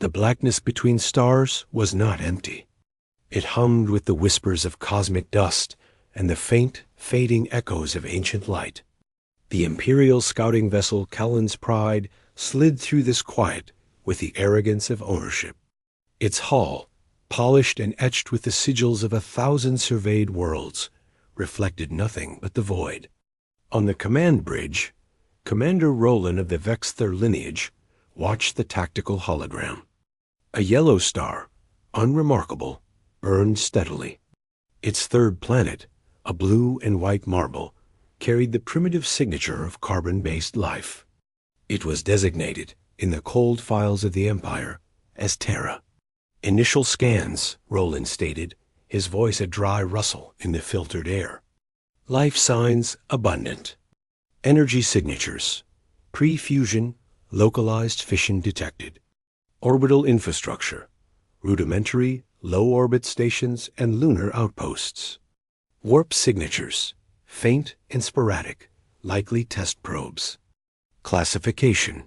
The blackness between stars was not empty. It hummed with the whispers of cosmic dust and the faint, fading echoes of ancient light. The Imperial scouting vessel Kellen's Pride slid through this quiet with the arrogance of ownership. Its hull, polished and etched with the sigils of 1,000 surveyed worlds, reflected nothing but the void. On the command bridge, Commander Roland of the Vexther lineage watched the tactical hologram. A yellow star, unremarkable, burned steadily. Its third planet, a blue and white marble, carried the primitive signature of carbon-based life. It was designated, in the cold files of the Empire, as Terra. Initial scans, Roland stated, his voice a dry rustle in the filtered air. Life signs abundant. Energy signatures. Pre-fusion, localized fission detected. Orbital infrastructure. Rudimentary, low-orbit stations and lunar outposts. Warp signatures. Faint and sporadic, likely test probes. Classification.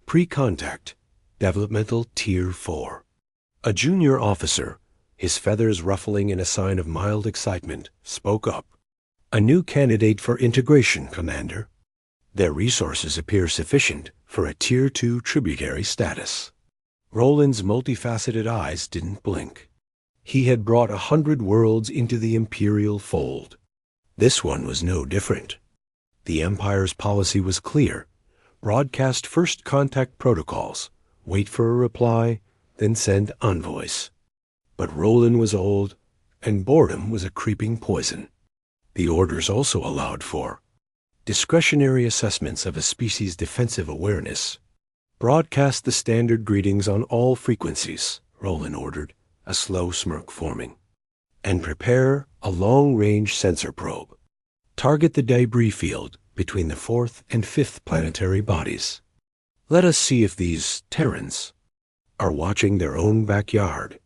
Pre-contact. Developmental Tier 4. A junior officer, his feathers ruffling in a sign of mild excitement, spoke up. "A new candidate for integration, Commander. Their resources appear sufficient for a Tier 2 tributary status." Roland's multifaceted eyes didn't blink. He had brought 100 worlds into the Imperial fold. This one was no different. The Empire's policy was clear. Broadcast first contact protocols, wait for a reply, then send envoys. But Roland was old, and boredom was a creeping poison. The orders also allowed for discretionary assessments of a species' defensive awareness. "Broadcast the standard greetings on all frequencies," Roland ordered, a slow smirk forming. "And prepare a long-range sensor probe. Target the debris field between the 4th and 5th planetary bodies. Let us see if these Terrans are watching their own backyard."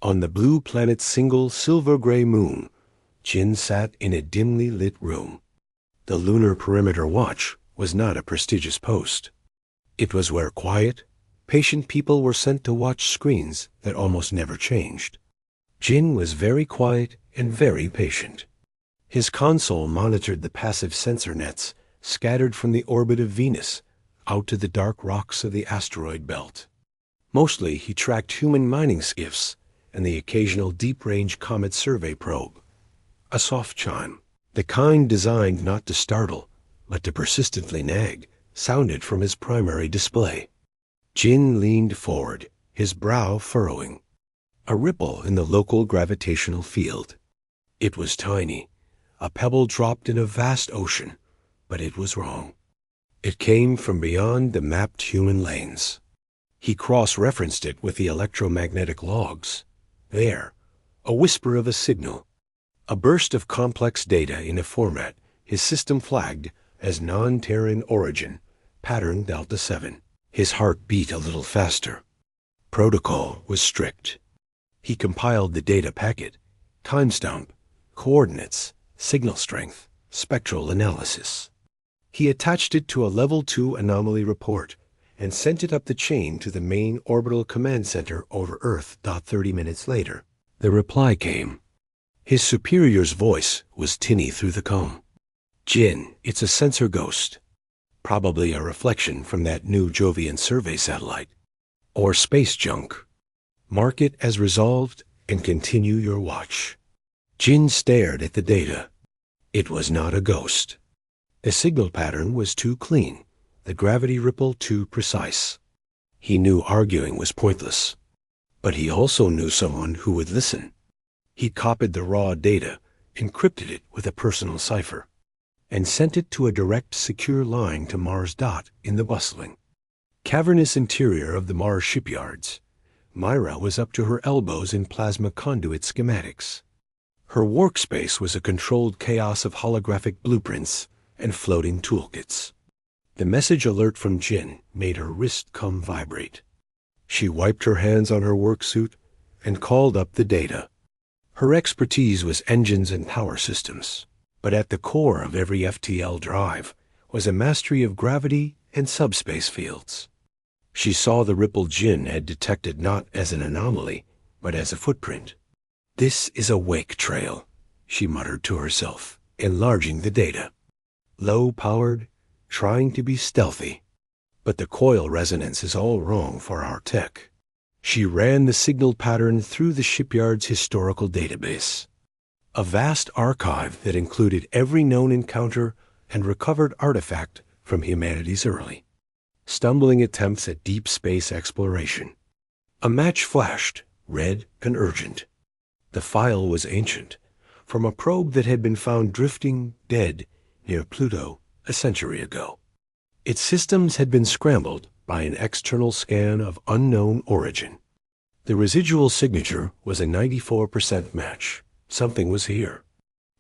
On the blue planet's single silver-gray moon, Jin sat in a dimly lit room. The Lunar Perimeter Watch was not a prestigious post. It was where quiet, patient people were sent to watch screens that almost never changed. Jin was very quiet and very patient. His console monitored the passive sensor nets scattered from the orbit of Venus out to the dark rocks of the asteroid belt. Mostly he tracked human mining skiffs and the occasional deep-range comet survey probe. A soft chime, the kind designed not to startle, but to persistently nag, sounded from his primary display. Jin leaned forward, his brow furrowing. A ripple in the local gravitational field. It was tiny, a pebble dropped in a vast ocean, but it was wrong. It came from beyond the mapped human lanes. He cross-referenced it with the electromagnetic logs. There, a whisper of a signal. A burst of complex data in a format his system flagged as non-Terran origin, pattern Delta 7. His heart beat a little faster. Protocol was strict. He compiled the data packet, timestamp, coordinates, signal strength, spectral analysis. He attached it to a Level 2 anomaly report and sent it up the chain to the main orbital command center over Earth. 30 minutes later, the reply came. His superior's voice was tinny through the comb. "Jin, it's a sensor ghost. Probably a reflection from that new Jovian survey satellite. Or space junk. Mark it as resolved and continue your watch." Jin stared at the data. It was not a ghost. The signal pattern was too clean, the gravity ripple too precise. He knew arguing was pointless, but he also knew someone who would listen. He copied the raw data, encrypted it with a personal cipher, and sent it to a direct, secure line to Mars Dot in the bustling, cavernous interior of the Mars shipyards. Myra was up to her elbows in plasma conduit schematics. Her workspace was a controlled chaos of holographic blueprints and floating toolkits. The message alert from Jin made her wrist come vibrate. She wiped her hands on her worksuit and called up the data. Her expertise was engines and power systems, but at the core of every FTL drive was a mastery of gravity and subspace fields. She saw the ripple Jin had detected not as an anomaly, but as a footprint. "This is a wake trail," she muttered to herself, enlarging the data. "Low-powered, trying to be stealthy. But the coil resonance is all wrong for our tech." She ran the signal pattern through the shipyard's historical database. A vast archive that included every known encounter and recovered artifact from humanity's early, stumbling attempts at deep space exploration. A match flashed, red and urgent. The file was ancient, from a probe that had been found drifting dead near Pluto a century ago. Its systems had been scrambled by an external scan of unknown origin. The residual signature was a 94% match. Something was here.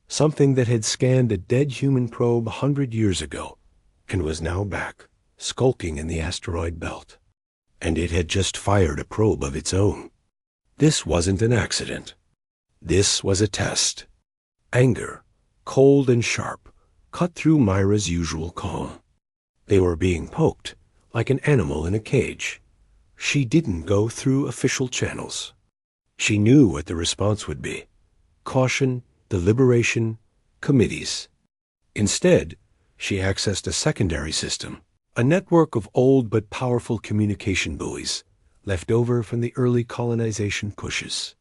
Something that had scanned a dead human probe 100 years ago and was now back, skulking in the asteroid belt. And it had just fired a probe of its own. This wasn't an accident. This was a test. Anger, cold and sharp, cut through Myra's usual calm. They were being poked, like an animal in a cage. She didn't go through official channels. She knew what the response would be. Caution, deliberation, committees. Instead, she accessed a secondary system, a network of old but powerful communication buoys left over from the early colonization pushes.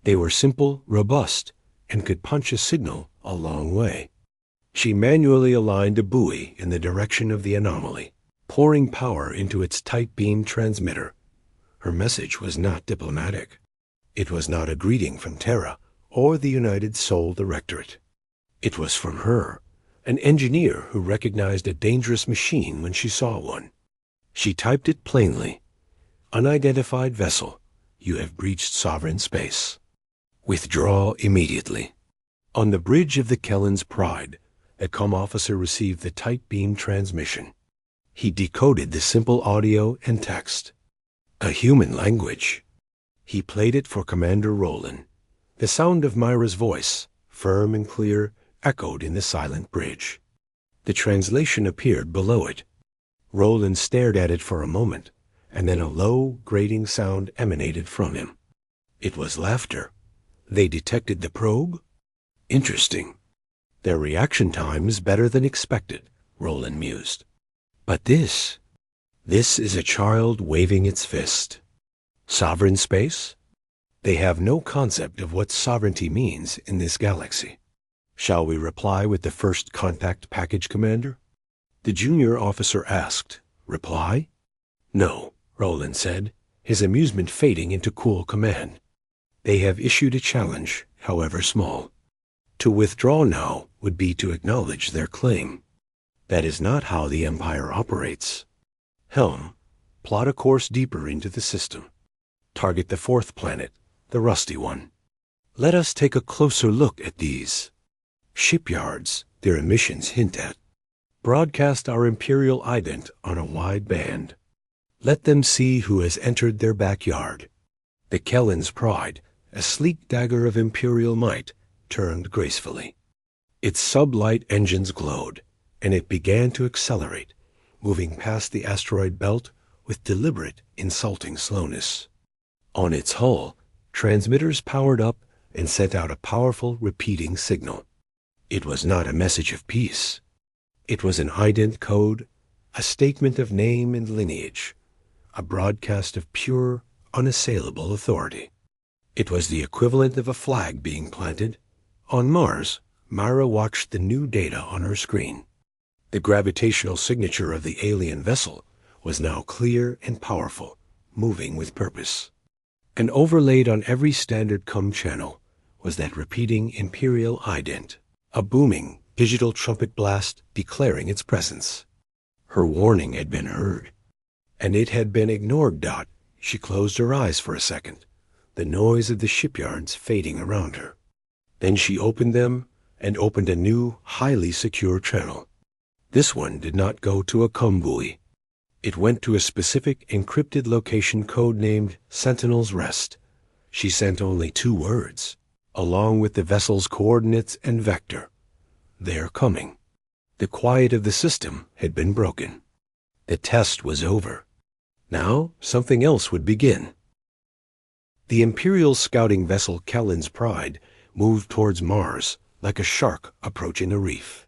They were simple, robust, and could punch a signal a long way. She manually aligned a buoy in the direction of the anomaly, pouring power into its tight beam transmitter. Her message was not diplomatic. It was not a greeting from Terra or the United Sol Directorate. It was from her, an engineer who recognized a dangerous machine when she saw one. She typed it plainly. "Unidentified vessel. You have breached sovereign space. Withdraw immediately." On the bridge of the Kellen's Pride, a comm officer received the tight beam transmission. He decoded the simple audio and text. A human language. He played it for Commander Roland. The sound of Myra's voice, firm and clear, echoed in the silent bridge. The translation appeared below it. Roland stared at it for a moment, and then a low, grating sound emanated from him. It was laughter. They detected the probe? Interesting. Their reaction time is better than expected, Roland mused. But this is a child waving its fist. Sovereign space? They have no concept of what sovereignty means in this galaxy. Shall we reply with the first contact package, Commander? The junior officer asked. Reply? No, Roland said, his amusement fading into cool command. They have issued a challenge, however small. To withdraw now would be to acknowledge their claim. That is not how the Empire operates. Helm, plot a course deeper into the system. Target the fourth planet, the rusty one. Let us take a closer look at these shipyards their emissions hint at. Broadcast our Imperial ident on a wide band. Let them see who has entered their backyard. The Kellen's Pride, a sleek dagger of Imperial might, turned gracefully. Its sublight engines glowed, and it began to accelerate, moving past the asteroid belt with deliberate, insulting slowness. On its hull, transmitters powered up and sent out a powerful, repeating signal. It was not a message of peace. It was an ident code, a statement of name and lineage, a broadcast of pure, unassailable authority. It was the equivalent of a flag being planted. On Mars, Myra watched the new data on her screen. The gravitational signature of the alien vessel was now clear and powerful, moving with purpose. And overlaid on every standard comm channel was that repeating Imperial ident, a booming digital trumpet blast declaring its presence. Her warning had been heard, and it had been ignored. She closed her eyes for a second, the noise of the shipyards fading around her. Then she opened them and opened a new, highly secure channel. This one did not go to a comm buoy. It went to a specific encrypted location code-named Sentinel's Rest. She sent only 2 words, along with the vessel's coordinates and vector. They're coming. The quiet of the system had been broken. The test was over. Now, something else would begin. The Imperial scouting vessel Kellen's Pride moved towards Mars like a shark approaching a reef.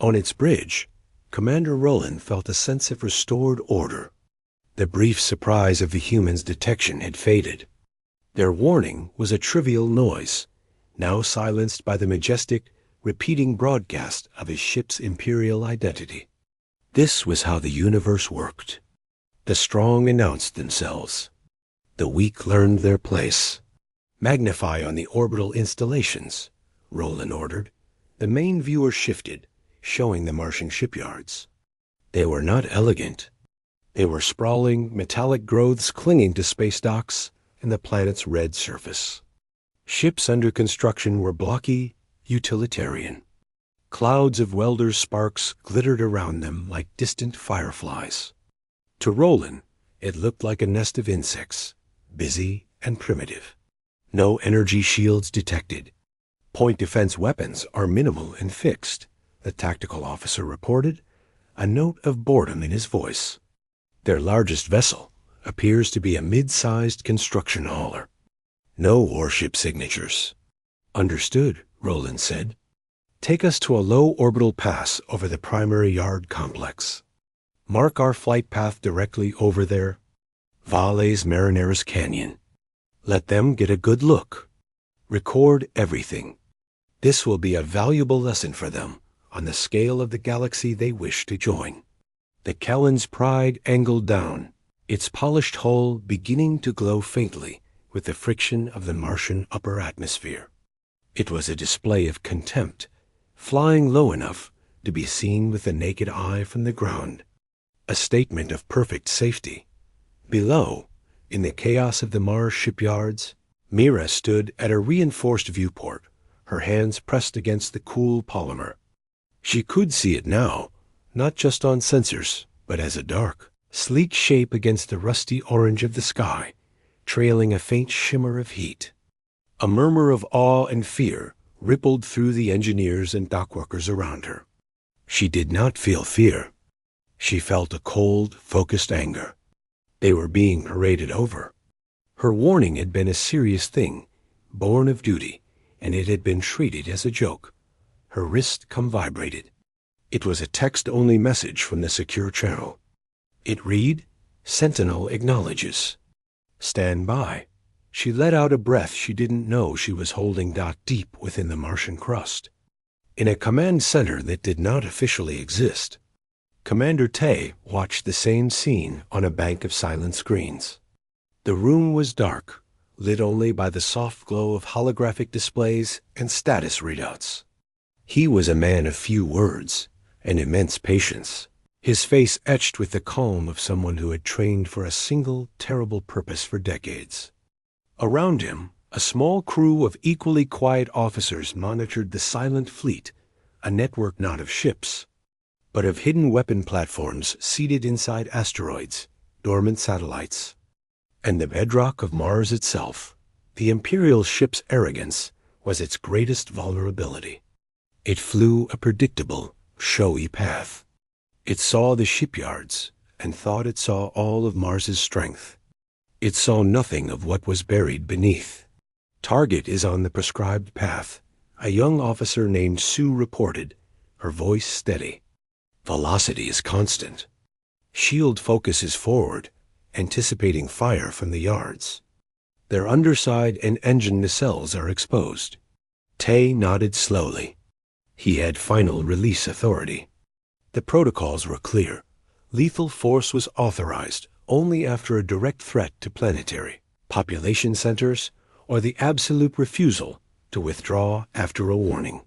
On its bridge, Commander Roland felt a sense of restored order. The brief surprise of the humans' detection had faded. Their warning was a trivial noise, now silenced by the majestic, repeating broadcast of his ship's Imperial identity. This was how the universe worked. The strong announced themselves. The weak learned their place. Magnify on the orbital installations, Roland ordered. The main viewer shifted, showing the Martian shipyards. They were not elegant. They were sprawling, metallic growths clinging to space docks and the planet's red surface. Ships under construction were blocky, utilitarian. Clouds of welders' sparks glittered around them like distant fireflies. To Roland, it looked like a nest of insects, busy and primitive. No energy shields detected. Point defense weapons are minimal and fixed, the tactical officer reported, a note of boredom in his voice. Their largest vessel appears to be a mid-sized construction hauler. No warship signatures. Understood, Roland said. Take us to a low orbital pass over the primary yard complex. Mark our flight path directly over there. Valles Marineris Canyon. Let them get a good look. Record everything. This will be a valuable lesson for them on the scale of the galaxy they wish to join. The Kellen's Pride angled down, its polished hull beginning to glow faintly with the friction of the Martian upper atmosphere. It was a display of contempt, flying low enough to be seen with the naked eye from the ground. A statement of perfect safety. Below, in the chaos of the Mars shipyards, Mira stood at a reinforced viewport, her hands pressed against the cool polymer. She could see it now, not just on sensors, but as a dark, sleek shape against the rusty orange of the sky, trailing a faint shimmer of heat. A murmur of awe and fear rippled through the engineers and dockworkers around her. She did not feel fear. She felt a cold, focused anger. They were being paraded over. Her warning had been a serious thing, born of duty, and it had been treated as a joke. Her wrist vibrated. It was a text-only message from the secure channel. It read, "Sentinel acknowledges." Stand by. She let out a breath she didn't know she was holding deep within the Martian crust. In a command center that did not officially exist, Commander Tay watched the same scene on a bank of silent screens. The room was dark, lit only by the soft glow of holographic displays and status readouts. He was a man of few words and immense patience, his face etched with the calm of someone who had trained for a single, terrible purpose for decades. Around him, a small crew of equally quiet officers monitored the silent fleet, a network not of ships, but of hidden weapon platforms seated inside asteroids, dormant satellites, and the bedrock of Mars itself. The Imperial ship's arrogance was its greatest vulnerability. It flew a predictable, showy path. It saw the shipyards and thought it saw all of Mars's strength. It saw nothing of what was buried beneath. Target is on the prescribed path, a young officer named Sue reported, her voice steady. Velocity is constant. Shield focuses forward, anticipating fire from the yards. Their underside and engine nacelles are exposed. Tay nodded slowly. He had final release authority. The protocols were clear. Lethal force was authorized only after a direct threat to planetary, population centers, or the absolute refusal to withdraw after a warning.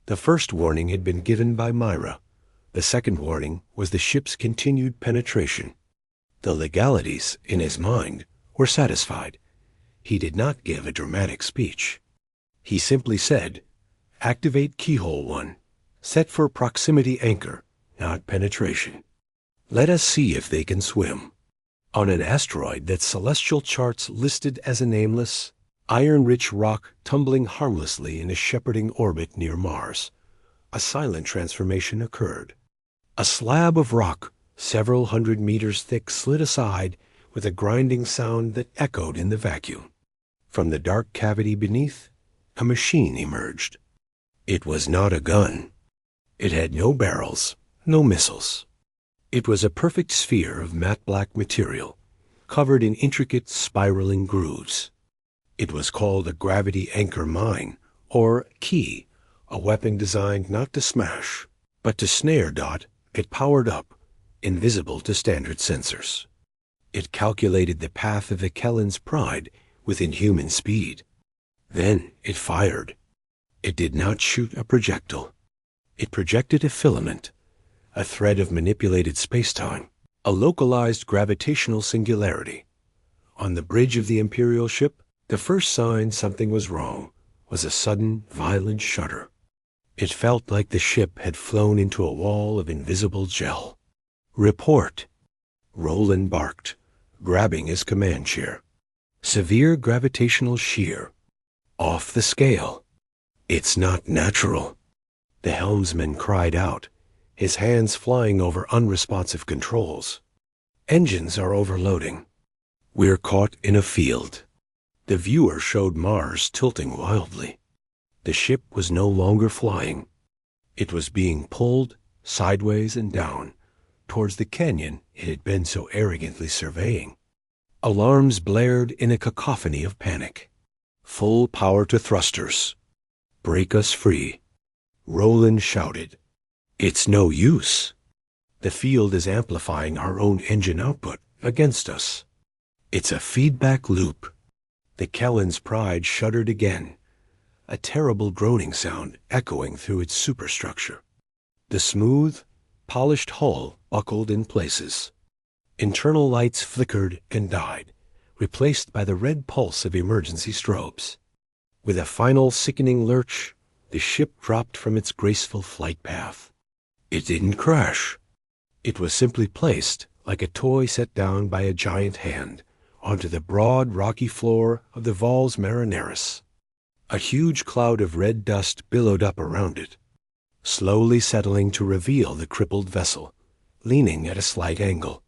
The first warning had been given by Myra. The second warning was the ship's continued penetration. The legalities, in his mind, were satisfied. He did not give a dramatic speech. He simply said, "Activate Keyhole 1. Set for proximity anchor, not penetration. Let us see if they can swim." On an asteroid that celestial charts listed as a nameless, iron-rich rock tumbling harmlessly in a shepherding orbit near Mars, a silent transformation occurred. A slab of rock, several hundred meters thick, slid aside with a grinding sound that echoed in the vacuum. From the dark cavity beneath, a machine emerged. It was not a gun. It had no barrels, no missiles. It was a perfect sphere of matte black material, covered in intricate spiraling grooves. It was called a gravity anchor mine, or key, a weapon designed not to smash, but to snare. It powered up, invisible to standard sensors. It calculated the path of the Kellan's pride with inhuman speed. Then it fired. It did not shoot a projectile. It projected a filament, a thread of manipulated spacetime, a localized gravitational singularity. On the bridge of the Imperial ship, the first sign something was wrong was a sudden, violent shudder. It felt like the ship had flown into a wall of invisible gel. "Report." Roland barked, grabbing his command chair. "Severe gravitational shear. Off the scale. It's not natural." The helmsman cried out, his hands flying over unresponsive controls. "Engines are overloading. We're caught in a field." The viewer showed Mars tilting wildly. The ship was no longer flying. It was being pulled sideways and down towards the canyon it had been so arrogantly surveying. Alarms blared in a cacophony of panic. "Full power to thrusters. Break us free." Roland shouted, "It's no use. The field is amplifying our own engine output against us. It's a feedback loop." The Kellan's pride shuddered again, a terrible groaning sound echoing through its superstructure. The smooth, polished hull buckled in places. Internal lights flickered and died, replaced by the red pulse of emergency strobes. With a final sickening lurch, the ship dropped from its graceful flight path. It didn't crash. It was simply placed, like a toy set down by a giant hand, onto the broad, rocky floor of the Valles Marineris. A huge cloud of red dust billowed up around it, slowly settling to reveal the crippled vessel, leaning at a slight angle.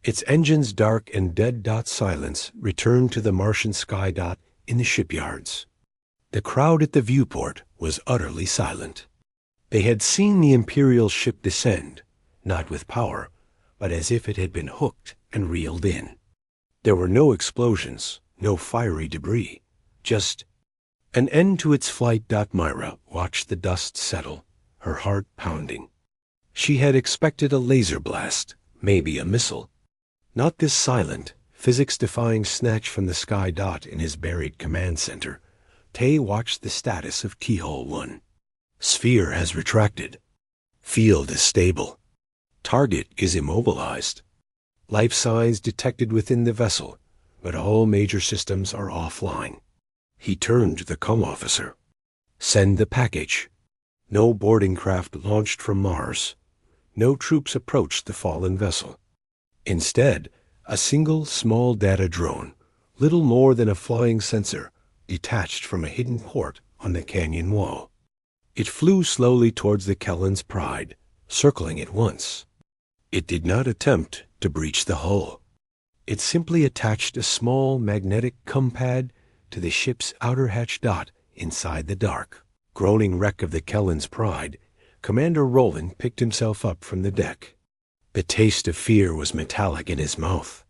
Its engine's dark and dead silence returned to the Martian sky in the shipyards. The crowd at the viewport was utterly silent. They had seen the Imperial ship descend, not with power, but as if it had been hooked and reeled in. There were no explosions, no fiery debris, just an end to its flight. Myra watched the dust settle, her heart pounding. She had expected a laser blast, maybe a missile. Not this silent, physics-defying snatch from the sky. In his buried command center, Tay watched the status of Keyhole 1. Sphere has retracted. Field is stable. Target is immobilized. Life signs detected within the vessel, but all major systems are offline. He turned to the comm officer. "Send the package." No boarding craft launched from Mars. No troops approached the fallen vessel. Instead, a single small data drone, little more than a flying sensor, detached from a hidden port on the canyon wall. It flew slowly towards the Kellan's pride, circling it once. It did not attempt to breach the hull. It simply attached a small magnetic pad to the ship's outer hatch. Inside the dark, groaning wreck of the Kellan's pride, Commander Roland picked himself up from the deck. The taste of fear was metallic in his mouth.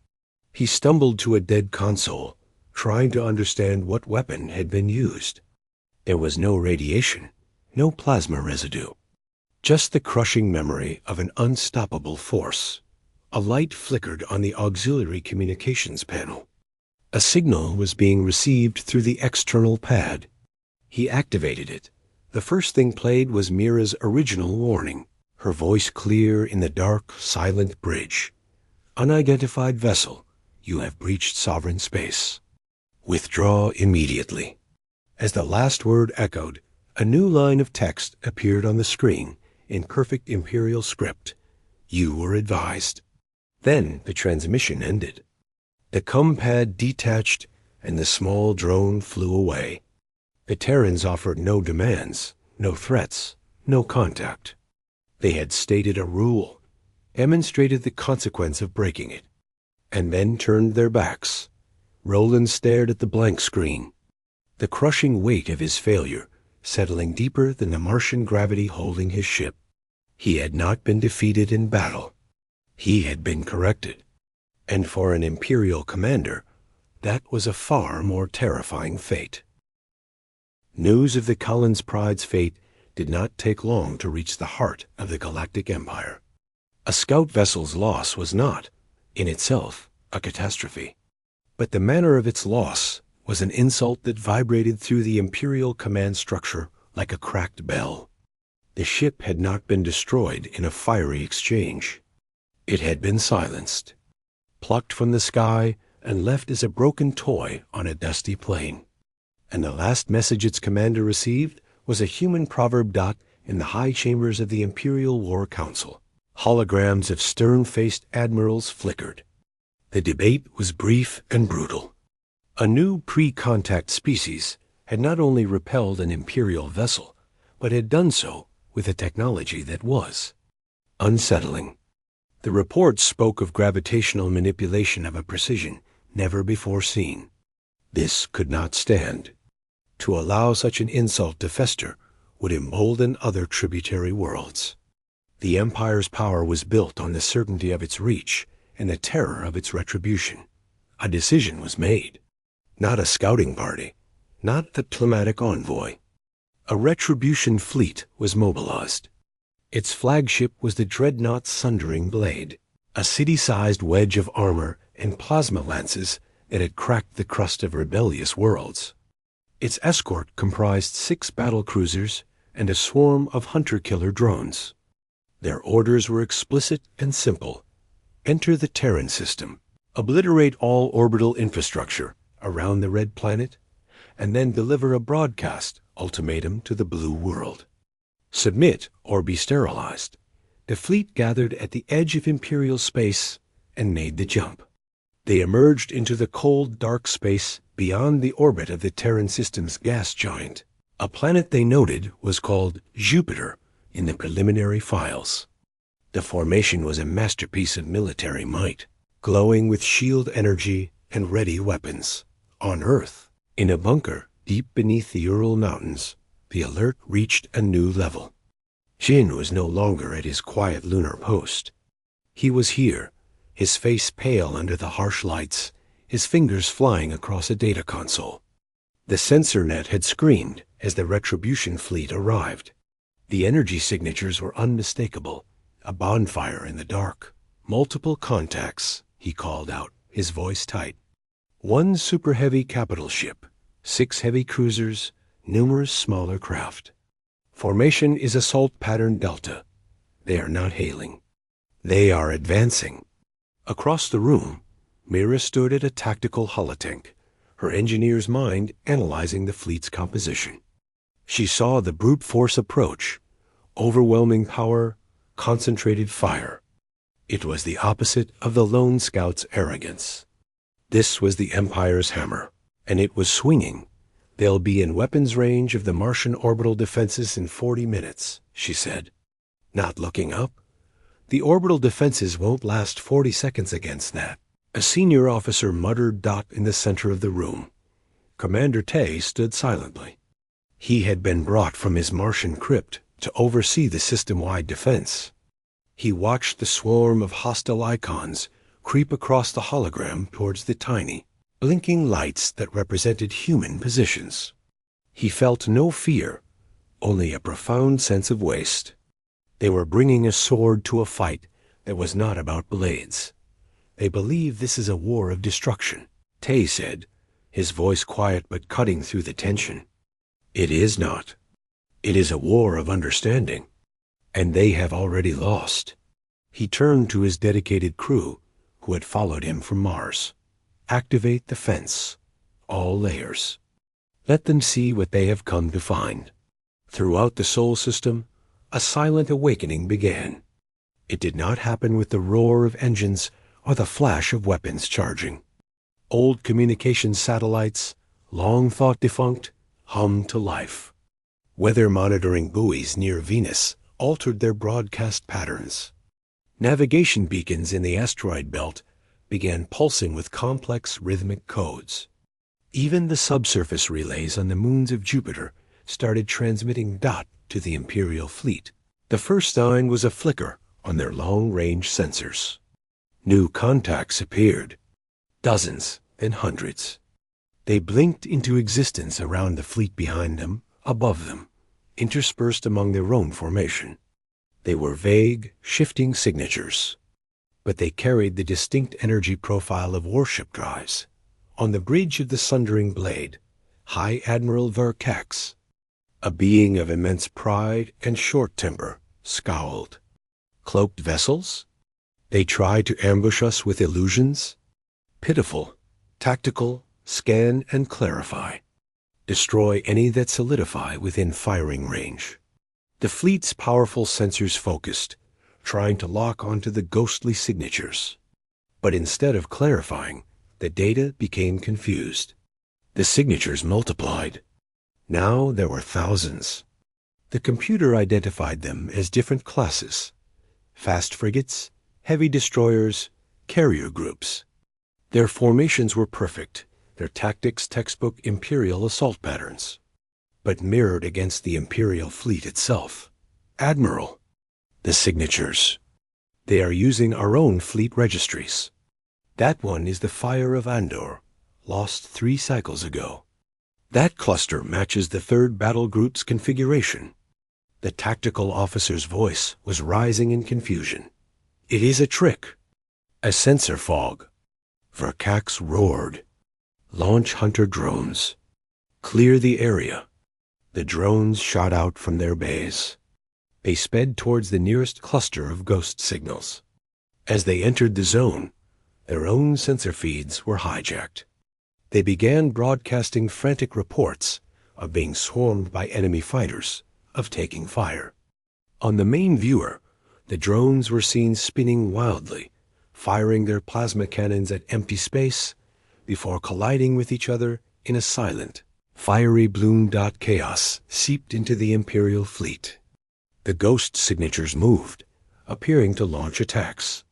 He stumbled to a dead console, trying to understand what weapon had been used. There was no radiation, no plasma residue, just the crushing memory of an unstoppable force. A light flickered on the auxiliary communications panel. A signal was being received through the external pad. He activated it. The first thing played was Mira's original warning, her voice clear in the dark, silent bridge. "Unidentified vessel, you have breached sovereign space. Withdraw immediately." As the last word echoed, a new line of text appeared on the screen in perfect Imperial script. "You were advised." Then the transmission ended. The pad detached and the small drone flew away. The Terrans offered no demands, no threats, no contact. They had stated a rule, demonstrated the consequence of breaking it, and then turned their backs. Roland stared at the blank screen, the crushing weight of his failure settling deeper than the Martian gravity holding his ship. He had not been defeated in battle. He had been corrected. And for an Imperial commander, that was a far more terrifying fate. News of the Collins Pride's fate did not take long to reach the heart of the Galactic Empire. A scout vessel's loss was not, in itself, a catastrophe. But the manner of its loss was an insult that vibrated through the Imperial command structure like a cracked bell. The ship had not been destroyed in a fiery exchange. It had been silenced, plucked from the sky and left as a broken toy on a dusty plain. And the last message its commander received was a human proverb in the high chambers of the Imperial War Council. Holograms of stern-faced admirals flickered. The debate was brief and brutal. A new pre-contact species had not only repelled an Imperial vessel, but had done so with a technology that was unsettling. The reports spoke of gravitational manipulation of a precision never before seen. This could not stand. To allow such an insult to fester would embolden other tributary worlds. The Empire's power was built on the certainty of its reach and the terror of its retribution. A decision was made. Not a scouting party, not the diplomatic envoy. A retribution fleet was mobilized. Its flagship was the dreadnought Sundering Blade, a city-sized wedge of armor and plasma lances that had cracked the crust of rebellious worlds. Its escort comprised 6 battle cruisers and a swarm of hunter-killer drones. Their orders were explicit and simple. Enter the Terran system, obliterate all orbital infrastructure around the Red Planet, and then deliver a broadcast ultimatum to the Blue World. Submit or be sterilized. The fleet gathered at the edge of Imperial space and made the jump. They emerged into the cold, dark space beyond the orbit of the Terran system's gas giant. A planet they noted was called Jupiter in the preliminary files. The formation was a masterpiece of military might, glowing with shield energy and ready weapons. On Earth, in a bunker deep beneath the Ural Mountains, the alert reached a new level. Jin was no longer at his quiet lunar post. He was here, his face pale under the harsh lights, his fingers flying across a data console. The sensor net had screamed as the Retribution fleet arrived. The energy signatures were unmistakable, a bonfire in the dark. Multiple contacts, he called out, his voice tight. 1 super heavy capital ship, 6 heavy cruisers, numerous smaller craft. Formation is Assault Pattern Delta. They are not hailing. They are advancing. Across the room, Mira stood at a tactical holotank, her engineer's mind analyzing the fleet's composition. She saw the brute force approach, overwhelming power, concentrated fire. It was the opposite of the lone scout's arrogance. This was the Empire's hammer, and it was swinging. They'll be in weapons range of the Martian orbital defenses in 40 minutes, she said. Not looking up. The orbital defenses won't last 40 seconds against that. A senior officer muttered in the center of the room. Commander Tay stood silently. He had been brought from his Martian crypt to oversee the system-wide defense. He watched the swarm of hostile icons creep across the hologram towards the tiny, blinking lights that represented human positions. He felt no fear, only a profound sense of waste. They were bringing a sword to a fight that was not about blades. They believe this is a war of destruction, Tay said, his voice quiet but cutting through the tension. It is not. It is a war of understanding, and they have already lost. He turned to his dedicated crew, who had followed him from Mars. Activate the fence, all layers. Let them see what they have come to find. Throughout the Sol system, a silent awakening began. It did not happen with the roar of engines or the flash of weapons charging. Old communication satellites, long thought defunct, hummed to life. Weather monitoring buoys near Venus altered their broadcast patterns. Navigation beacons in the asteroid belt began pulsing with complex rhythmic codes. Even the subsurface relays on the moons of Jupiter started transmitting dot to the Imperial fleet. The first sign was a flicker on their long-range sensors. New contacts appeared, dozens and hundreds. They blinked into existence around the fleet behind them, above them, interspersed among their own formation. They were vague, shifting signatures, but they carried the distinct energy profile of warship drives. On the bridge of the Sundering Blade, High Admiral Verkax, a being of immense pride and short temper, scowled. Cloaked vessels? They try to ambush us with illusions? Pitiful, tactical, scan and clarify. Destroy any that solidify within firing range. The fleet's powerful sensors focused, trying to lock onto the ghostly signatures. But instead of clarifying, the data became confused. The signatures multiplied. Now there were thousands. The computer identified them as different classes: fast frigates, heavy destroyers, carrier groups. Their formations were perfect, their tactics textbook Imperial assault patterns, but mirrored against the Imperial fleet itself. Admiral, the signatures. They are using our own fleet registries. That one is the Fire of Andor, lost 3 cycles ago. That cluster matches the 3rd battle group's configuration. The tactical officer's voice was rising in confusion. It is a trick. A sensor fog. Verkax roared. Launch hunter drones. Clear the area. The drones shot out from their bays. They sped towards the nearest cluster of ghost signals. As they entered the zone, their own sensor feeds were hijacked. They began broadcasting frantic reports of being swarmed by enemy fighters, of taking fire. On the main viewer, the drones were seen spinning wildly, firing their plasma cannons at empty space before colliding with each other in a silent, fiery bloom. Chaos seeped into the Imperial fleet. The ghost signatures moved, appearing to launch attacks.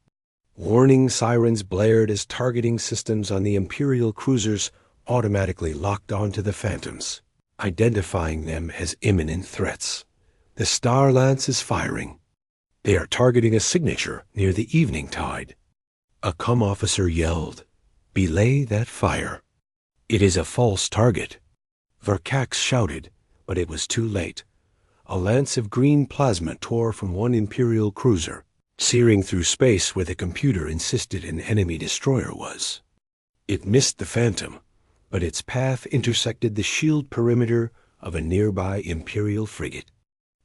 Warning sirens blared as targeting systems on the Imperial cruisers automatically locked onto the Phantoms, identifying them as imminent threats. The Star Lance is firing. They are targeting a signature near the evening tide. A comm officer yelled, "Belay that fire." It is a false target. Verkax shouted, but it was too late. A lance of green plasma tore from one Imperial cruiser, searing through space where the computer insisted an enemy destroyer was. It missed the Phantom, but its path intersected the shield perimeter of a nearby Imperial frigate.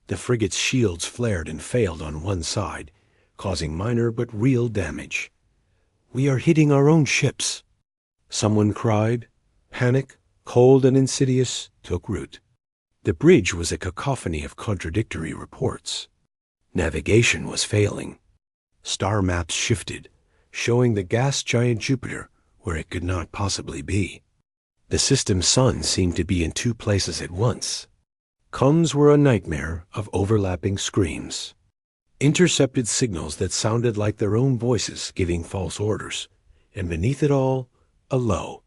The frigate's shields flared and failed on one side, causing minor but real damage. "We are hitting our own ships," someone cried. Panic, cold and insidious, took root. The bridge was a cacophony of contradictory reports. Navigation was failing. Star maps shifted, showing the gas giant Jupiter where it could not possibly be. The system's sun seemed to be in 2 places at once. Comms were a nightmare of overlapping screams. Intercepted signals that sounded like their own voices giving false orders, and beneath it all, a low,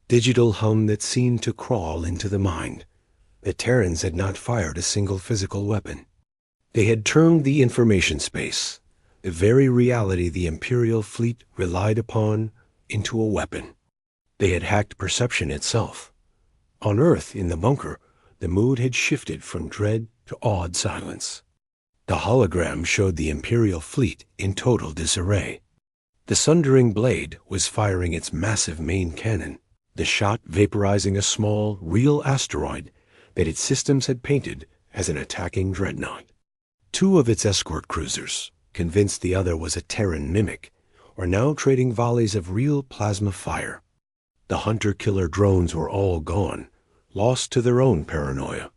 digital hum that seemed to crawl into the mind. The Terrans had not fired a single physical weapon. They had turned the information space, the very reality the Imperial fleet relied upon, into a weapon. They had hacked perception itself. On Earth, in the bunker, the mood had shifted from dread to awed silence. The hologram showed the Imperial fleet in total disarray. The Sundering Blade was firing its massive main cannon, the shot vaporizing a small, real asteroid that its systems had painted as an attacking dreadnought. 2 of its escort cruisers, convinced the other was a Terran mimic, were now trading volleys of real plasma fire. The hunter-killer drones were all gone, lost to their own paranoia.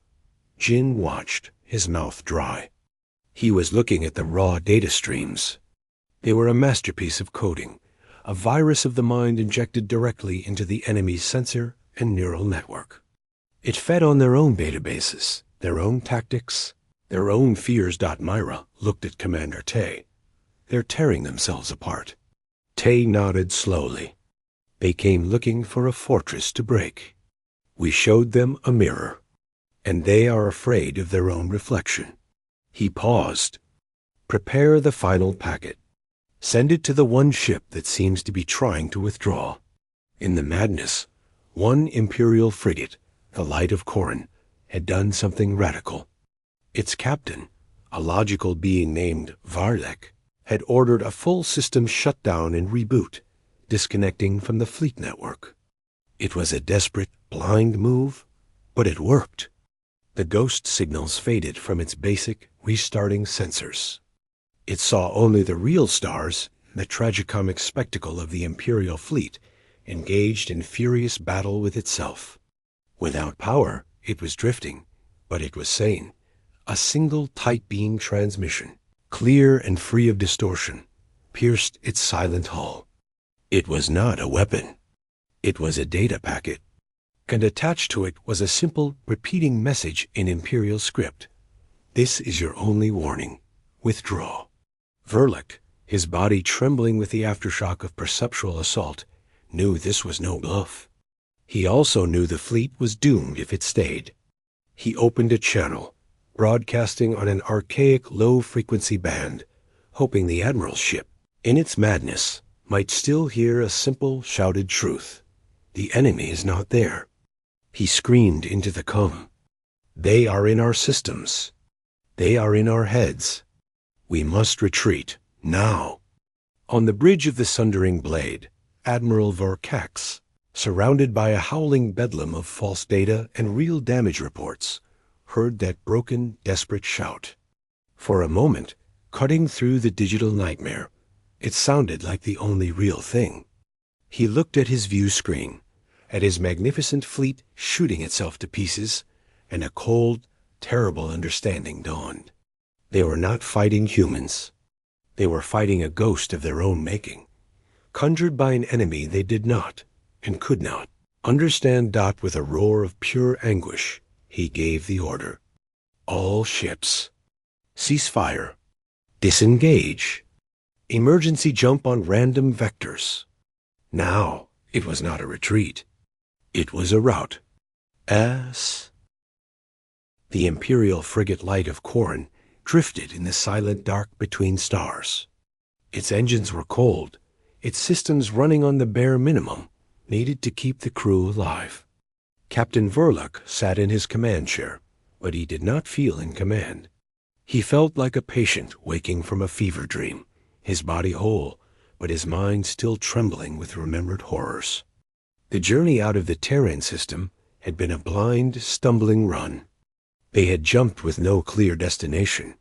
Jin watched, his mouth dry. He was looking at the raw data streams. They were a masterpiece of coding, a virus of the mind injected directly into the enemy's sensor and neural network. It fed on their own databases, their own tactics, their own fears. Myra looked at Commander Tay. They're tearing themselves apart. Tay nodded slowly. They came looking for a fortress to break. We showed them a mirror, and they are afraid of their own reflection. He paused. Prepare the final packet. Send it to the one ship that seems to be trying to withdraw. In the madness, one Imperial frigate, the Light of Corran, had done something radical. Its captain, a logical being named Varlek, had ordered a full system shutdown and reboot, disconnecting from the fleet network. It was a desperate, blind move, but it worked. The ghost signals faded from its basic, restarting sensors. It saw only the real stars, the tragicomic spectacle of the Imperial fleet, engaged in furious battle with itself. Without power, it was drifting, but it was sane. A single tight beam transmission, clear and free of distortion, pierced its silent hull. It was not a weapon. It was a data packet, and attached to it was a simple, repeating message in Imperial script. This is your only warning. Withdraw. Verlick, his body trembling with the aftershock of perceptual assault, knew this was no bluff. He also knew the fleet was doomed if it stayed. He opened a channel, broadcasting on an archaic low-frequency band, hoping the Admiral's ship, in its madness, might still hear a simple, shouted truth. The enemy is not there. He screamed into the com. They are in our systems. They are in our heads. We must retreat, now. On the bridge of the Sundering Blade, Admiral Vorkax, surrounded by a howling bedlam of false data and real damage reports, heard that broken, desperate shout. For a moment, cutting through the digital nightmare, it sounded like the only real thing. He looked at his view screen, at his magnificent fleet shooting itself to pieces, and a cold, terrible understanding dawned. They were not fighting humans. They were fighting a ghost of their own making, conjured by an enemy they did not, and could not, understand. With a roar of pure anguish, he gave the order. All ships. Cease fire. Disengage. Emergency jump on random vectors. Now, it was not a retreat. It was a rout. The Imperial frigate Light of Corran drifted in the silent dark between stars. Its engines were cold, its systems running on the bare minimum, needed to keep the crew alive. Captain Verloc sat in his command chair, but he did not feel in command. He felt like a patient waking from a fever dream, his body whole, but his mind still trembling with remembered horrors. The journey out of the Terran system had been a blind, stumbling run. They had jumped with no clear destination,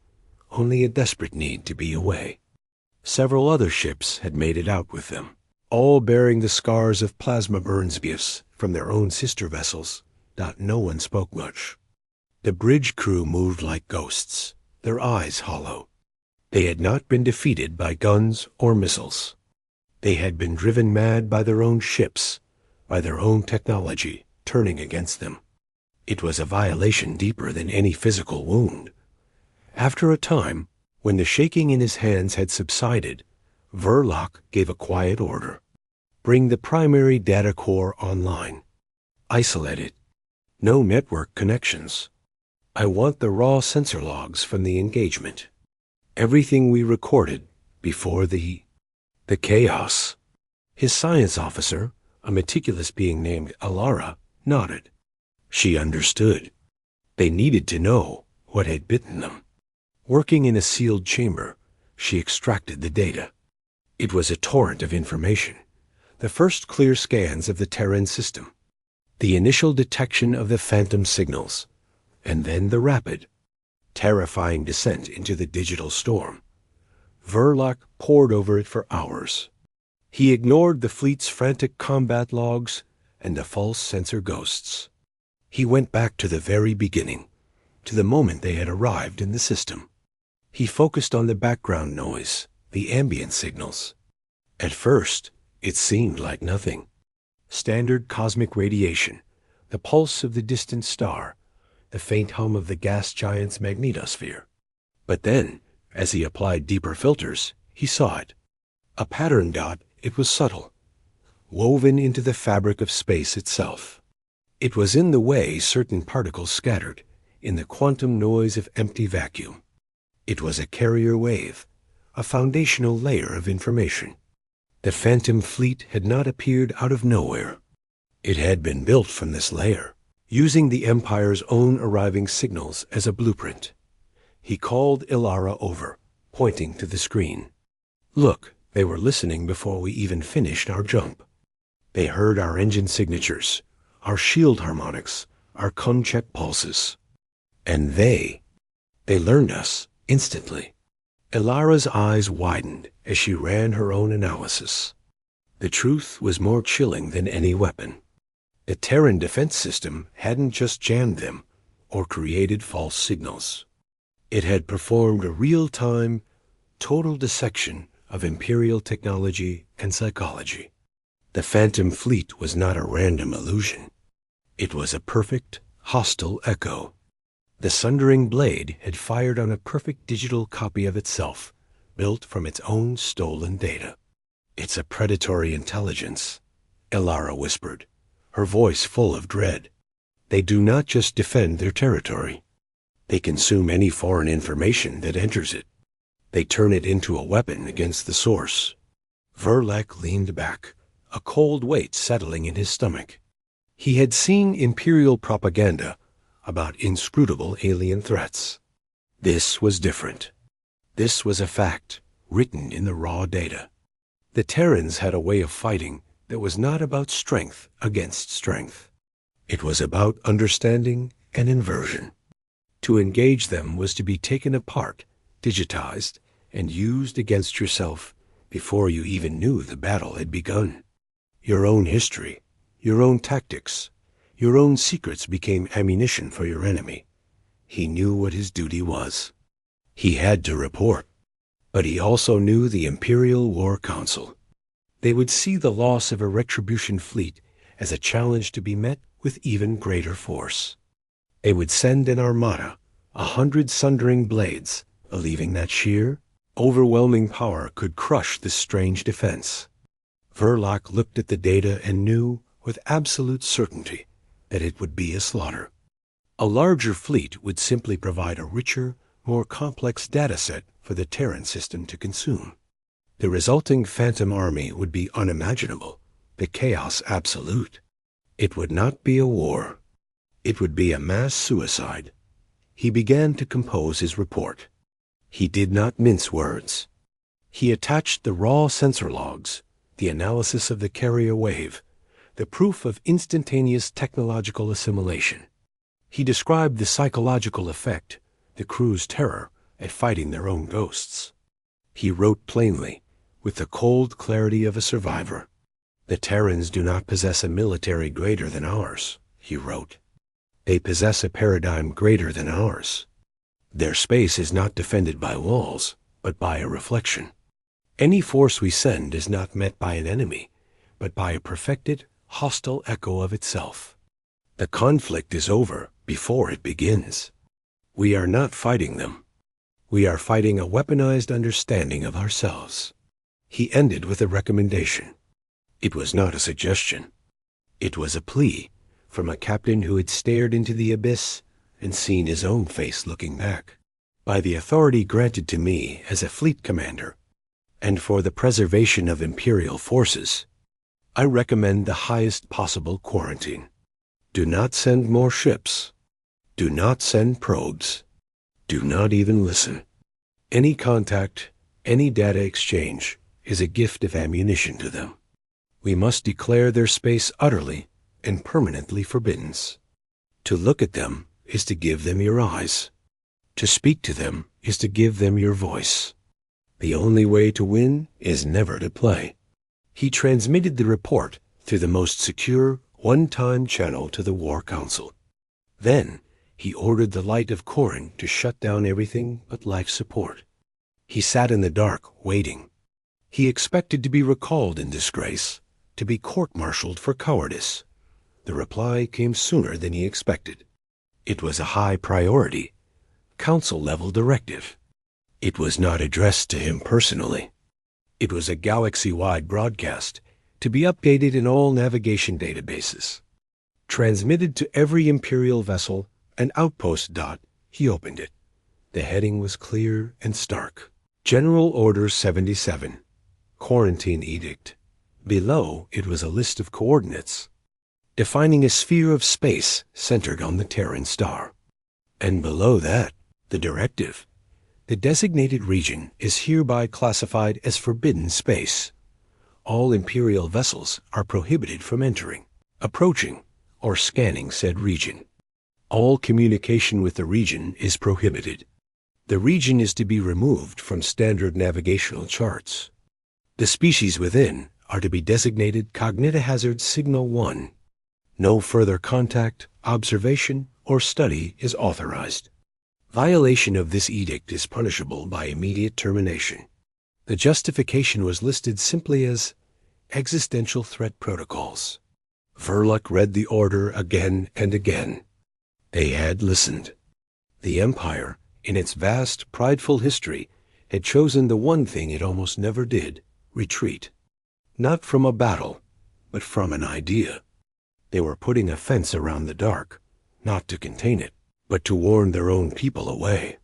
only a desperate need to be away. Several other ships had made it out with them, all bearing the scars of plasma burns gifts from their own sister vessels. No one spoke much. The bridge crew moved like ghosts, their eyes hollow. They had not been defeated by guns or missiles. They had been driven mad by their own ships, by their own technology, turning against them. It was a violation deeper than any physical wound. After a time, when the shaking in his hands had subsided, Verloc gave a quiet order. Bring the primary data core online. Isolate it. No network connections. I want the raw sensor logs from the engagement. Everything we recorded before the chaos. His science officer, a meticulous being named Alara, nodded. She understood. They needed to know what had bitten them. Working in a sealed chamber, she extracted the data. It was a torrent of information. The first clear scans of the Terran system, the initial detection of the phantom signals, and then the rapid, terrifying descent into the digital storm. Verloc pored over it for hours. He ignored the fleet's frantic combat logs and the false sensor ghosts. He went back to the very beginning, to the moment they had arrived in the system. He focused on the background noise, the ambient signals. At first, it seemed like nothing. Standard cosmic radiation, the pulse of the distant star, the faint hum of the gas giant's magnetosphere. But then, as he applied deeper filters, he saw it. A pattern dot It was subtle, woven into the fabric of space itself. It was in the way certain particles scattered, in the quantum noise of empty vacuum. It was a carrier wave, a foundational layer of information. The Phantom Fleet had not appeared out of nowhere. It had been built from this layer, using the Empire's own arriving signals as a blueprint. He called Ilara over, pointing to the screen. Look, they were listening before we even finished our jump. They heard our engine signatures, our shield harmonics, our Kunchek pulses. And they learned us instantly. Ilara's eyes widened as she ran her own analysis. The truth was more chilling than any weapon. The Terran defense system hadn't just jammed them or created false signals. It had performed a real-time, total dissection of Imperial technology and psychology. The Phantom Fleet was not a random illusion. It was a perfect, hostile echo. The Sundering Blade had fired on a perfect digital copy of itself, built from its own stolen data. "It's a predatory intelligence," Ilara whispered, her voice full of dread. "They do not just defend their territory. They consume any foreign information that enters it. They turn it into a weapon against the source." Verlac leaned back, a cold weight settling in his stomach. He had seen Imperial propaganda about inscrutable alien threats. This was different. This was a fact, written in the raw data. The Terrans had a way of fighting that was not about strength against strength. It was about understanding and inversion. To engage them was to be taken apart, digitized, and used against yourself before you even knew the battle had begun. Your own history, your own tactics, your own secrets became ammunition for your enemy. He knew what his duty was. He had to report. But he also knew the Imperial War Council. They would see the loss of a retribution fleet as a challenge to be met with even greater force. They would send an armada, 100 Sundering Blades, believing that sheer, overwhelming power could crush this strange defense. Verlac looked at the data and knew, with absolute certainty, that it would be a slaughter. A larger fleet would simply provide a richer, more complex data set for the Terran system to consume. The resulting Phantom Army would be unimaginable, the chaos absolute. It would not be a war. It would be a mass suicide. He began to compose his report. He did not mince words. He attached the raw sensor logs, the analysis of the carrier wave, the proof of instantaneous technological assimilation. He described the psychological effect, the crew's terror at fighting their own ghosts. He wrote plainly, with the cold clarity of a survivor. "The Terrans do not possess a military greater than ours," he wrote. "They possess a paradigm greater than ours. Their space is not defended by walls, but by a reflection. Any force we send is not met by an enemy, but by a perfected, hostile echo of itself. The conflict is over before it begins. We are not fighting them. We are fighting a weaponized understanding of ourselves." He ended with a recommendation. It was not a suggestion. It was a plea from a captain who had stared into the abyss and seen his own face looking back. "By the authority granted to me as a fleet commander, and for the preservation of Imperial forces, I recommend the highest possible quarantine. Do not send more ships. Do not send probes. Do not even listen. Any contact, any data exchange is a gift of ammunition to them. We must declare their space utterly and permanently forbidden. To look at them is to give them your eyes. To speak to them is to give them your voice. The only way to win is never to play." He transmitted the report through the most secure, one-time channel to the War Council. Then he ordered the light of Corin to shut down everything but life support. He sat in the dark, waiting. He expected to be recalled in disgrace, to be court-martialed for cowardice. The reply came sooner than he expected. It was a high priority, council-level directive. It was not addressed to him personally. It was a galaxy-wide broadcast to be updated in all navigation databases. Transmitted to every Imperial vessel and outpost. He opened it. The heading was clear and stark. General Order 77. Quarantine Edict. Below it was a list of coordinates, defining a sphere of space centered on the Terran star. And below that, the directive. The designated region is hereby classified as forbidden space. All Imperial vessels are prohibited from entering, approaching, or scanning said region. All communication with the region is prohibited. The region is to be removed from standard navigational charts. The species within are to be designated Cognitohazard Signal 1. No further contact, observation, or study is authorized. Violation of this edict is punishable by immediate termination. The justification was listed simply as Existential Threat Protocols. Verloc read the order again and again. They had listened. The Empire, in its vast, prideful history, had chosen the one thing it almost never did: retreat. Not from a battle, but from an idea. They were putting a fence around the dark, not to contain it, but to warn their own people away.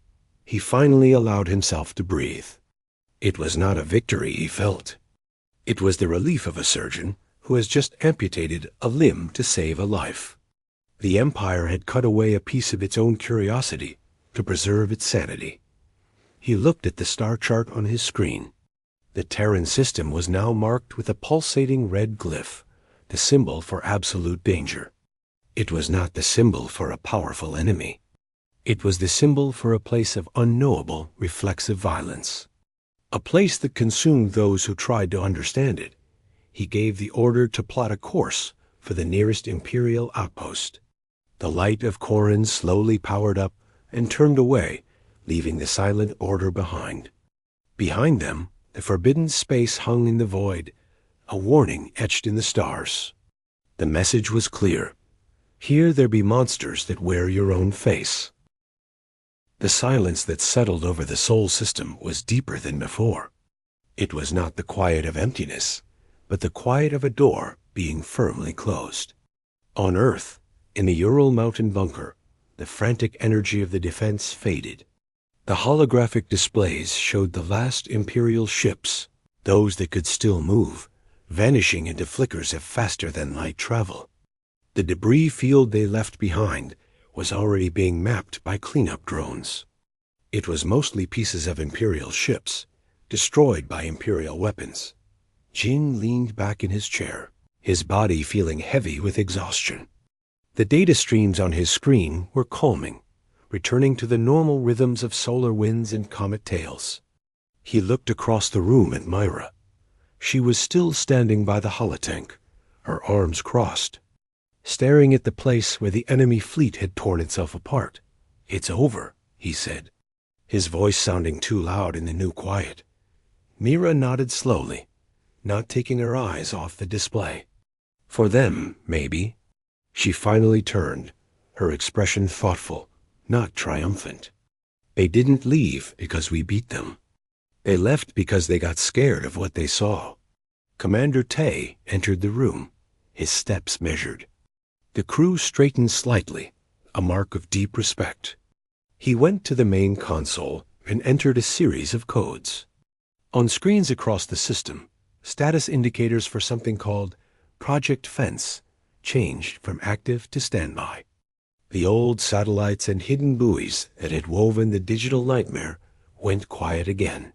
He finally allowed himself to breathe. It was not a victory he felt. It was the relief of a surgeon who has just amputated a limb to save a life. The Empire had cut away a piece of its own curiosity to preserve its sanity. He looked at the star chart on his screen. The Terran system was now marked with a pulsating red glyph, the symbol for absolute danger. It was not the symbol for a powerful enemy. It was the symbol for a place of unknowable, reflexive violence. A place that consumed those who tried to understand it. He gave the order to plot a course for the nearest Imperial outpost. The light of Corrin slowly powered up and turned away, leaving the silent order behind. Behind them, the forbidden space hung in the void, a warning etched in the stars. The message was clear. Here there be monsters that wear your own face. The silence that settled over the Sol system was deeper than before. It was not the quiet of emptiness, but the quiet of a door being firmly closed. On Earth, in the Ural Mountain bunker, the frantic energy of the defense faded. The holographic displays showed the last Imperial ships, those that could still move, vanishing into flickers of faster-than-light travel. The debris field they left behind was already being mapped by cleanup drones. It was mostly pieces of Imperial ships, destroyed by Imperial weapons. Jin leaned back in his chair, his body feeling heavy with exhaustion. The data streams on his screen were calming, returning to the normal rhythms of solar winds and comet tails. He looked across the room at Myra. She was still standing by the holotank, her arms crossed, staring at the place where the enemy fleet had torn itself apart. "It's over," he said, his voice sounding too loud in the new quiet. Mira nodded slowly, not taking her eyes off the display. For them, maybe. She finally turned, her expression thoughtful, not triumphant. They didn't leave because we beat them. They left because they got scared of what they saw. Commander Tay entered the room, his steps measured. The crew straightened slightly, a mark of deep respect. He went to the main console and entered a series of codes. On screens across the system, status indicators for something called Project Fence changed from active to standby. The old satellites and hidden buoys that had woven the digital nightmare went quiet again,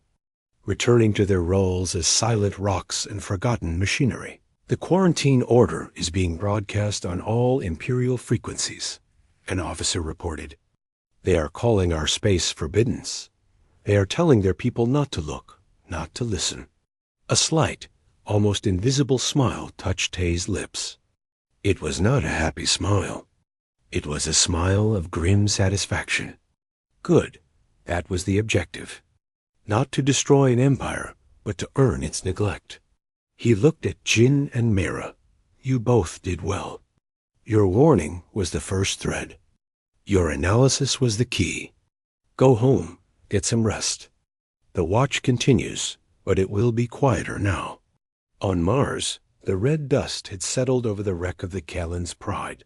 returning to their roles as silent rocks and forgotten machinery. The quarantine order is being broadcast on all Imperial frequencies, an officer reported. They are calling our space forbiddance. They are telling their people not to look, not to listen. A slight, almost invisible smile touched Tay's lips. It was not a happy smile. It was a smile of grim satisfaction. Good, that was the objective. Not to destroy an empire, but to earn its neglect. He looked at Jin and Mira. You both did well. Your warning was the first thread. Your analysis was the key. Go home, get some rest. The watch continues, but it will be quieter now. On Mars, the red dust had settled over the wreck of the Kalen's Pride.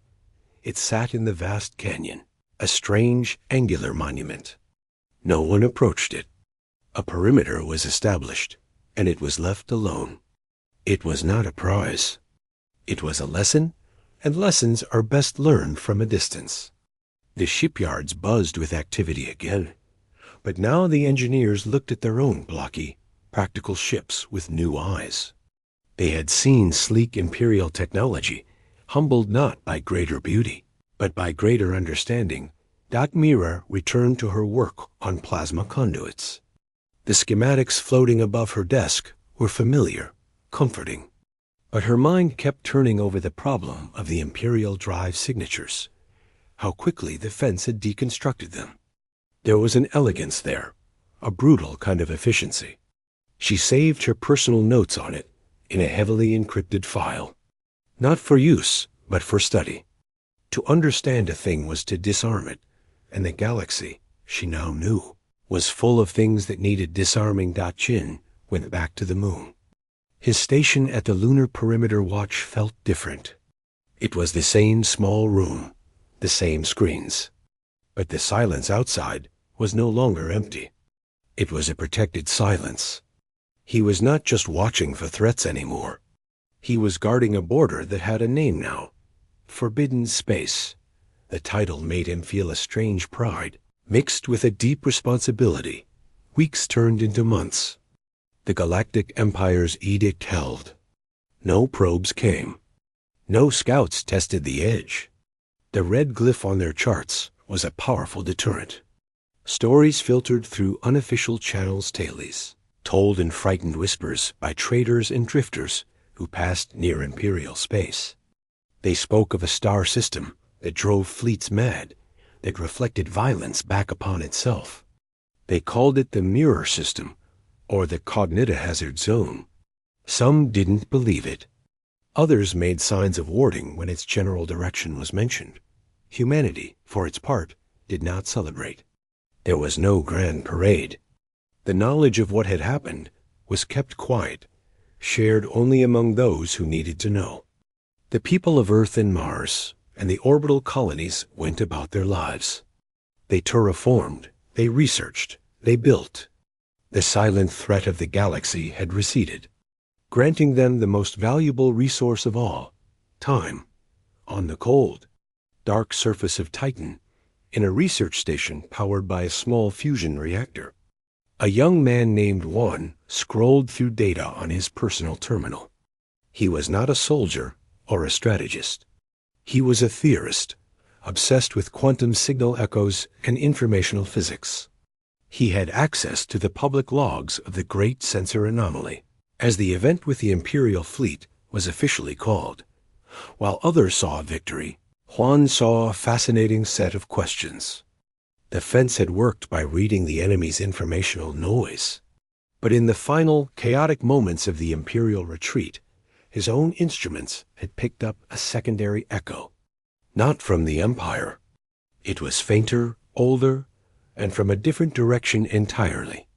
It sat in the vast canyon, a strange, angular monument. No one approached it. A perimeter was established, and it was left alone. It was not a prize. It was a lesson, and lessons are best learned from a distance. The shipyards buzzed with activity again, but now the engineers looked at their own blocky, practical ships with new eyes. They had seen sleek imperial technology, humbled not by greater beauty, but by greater understanding. Mira returned to her work on plasma conduits. The schematics floating above her desk were familiar, comforting. But her mind kept turning over the problem of the imperial drive signatures, how quickly the fence had deconstructed them. There was an elegance there, a brutal kind of efficiency. She saved her personal notes on it in a heavily encrypted file. Not for use, but for study. To understand a thing was to disarm it, and the galaxy, she now knew, was full of things that needed disarming. Chin went back to the moon. His station at the Lunar Perimeter Watch felt different. It was the same small room, the same screens. But the silence outside was no longer empty. It was a protected silence. He was not just watching for threats anymore. He was guarding a border that had a name now. Forbidden Space. The title made him feel a strange pride, mixed with a deep responsibility. Weeks turned into months. The Galactic Empire's edict held. No probes came. No scouts tested the edge. The red glyph on their charts was a powerful deterrent. Stories filtered through unofficial channels tailies, told in frightened whispers by traders and drifters who passed near Imperial space. They spoke of a star system that drove fleets mad, that reflected violence back upon itself. They called it the mirror system, or the cognitohazard zone. Some didn't believe it. Others made signs of warning when its general direction was mentioned. Humanity, for its part, did not celebrate. There was no grand parade. The knowledge of what had happened was kept quiet, shared only among those who needed to know. The people of Earth and Mars and the orbital colonies went about their lives. They terraformed, they researched, they built. The silent threat of the galaxy had receded, granting them the most valuable resource of all, time. On the cold, dark surface of Titan, in a research station powered by a small fusion reactor, a young man named Juan scrolled through data on his personal terminal. He was not a soldier or a strategist. He was a theorist, obsessed with quantum signal echoes and informational physics. He had access to the public logs of the Great Sensor Anomaly, as the event with the Imperial fleet was officially called. While others saw a victory, Juan saw a fascinating set of questions. The fence had worked by reading the enemy's informational noise. But in the final, chaotic moments of the Imperial retreat, his own instruments had picked up a secondary echo. Not from the Empire. It was fainter, older, and from a different direction entirely.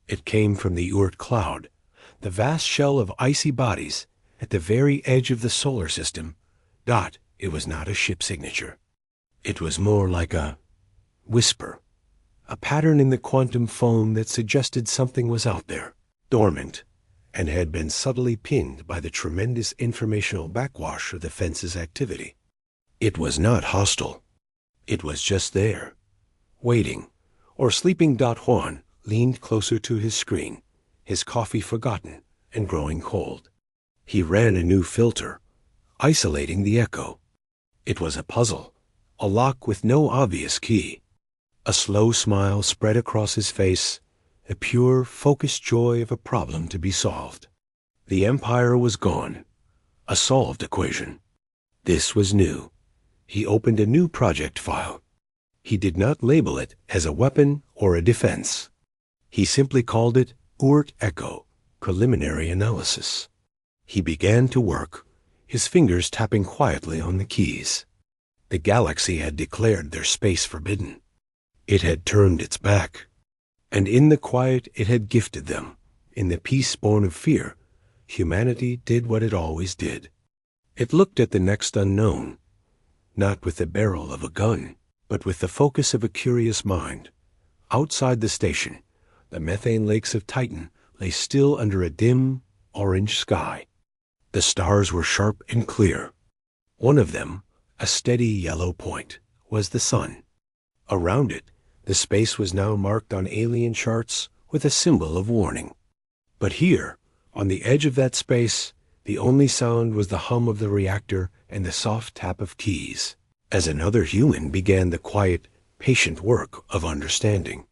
It came from the Oort cloud, the vast shell of icy bodies at the very edge of the solar system. It was not a ship signature. It was more like a whisper, a pattern in the quantum foam that suggested something was out there, dormant, and had been subtly pinned by the tremendous informational backwash of the fence's activity. It was not hostile. It was just there, waiting, or sleeping. Juan leaned closer to his screen, his coffee forgotten and growing cold. He ran a new filter, isolating the echo. It was a puzzle, a lock with no obvious key. A slow smile spread across his face, a pure, focused joy of a problem to be solved. The Empire was gone, a solved equation. This was new. He opened a new project file. He did not label it as a weapon or a defense. He simply called it Oort Echo, Preliminary Analysis. He began to work, his fingers tapping quietly on the keys. The galaxy had declared their space forbidden. It had turned its back, and in the quiet it had gifted them, In the peace born of fear, humanity did what it always did. It looked at the next unknown, not with the barrel of a gun, but with the focus of a curious mind. Outside the station, the methane lakes of Titan lay still under a dim, orange sky. The stars were sharp and clear. One of them, a steady yellow point, was the sun. Around it, the space was now marked on alien charts with a symbol of warning. But here, on the edge of that space, the only sound was the hum of the reactor and the soft tap of keys, as another human began the quiet, patient work of understanding.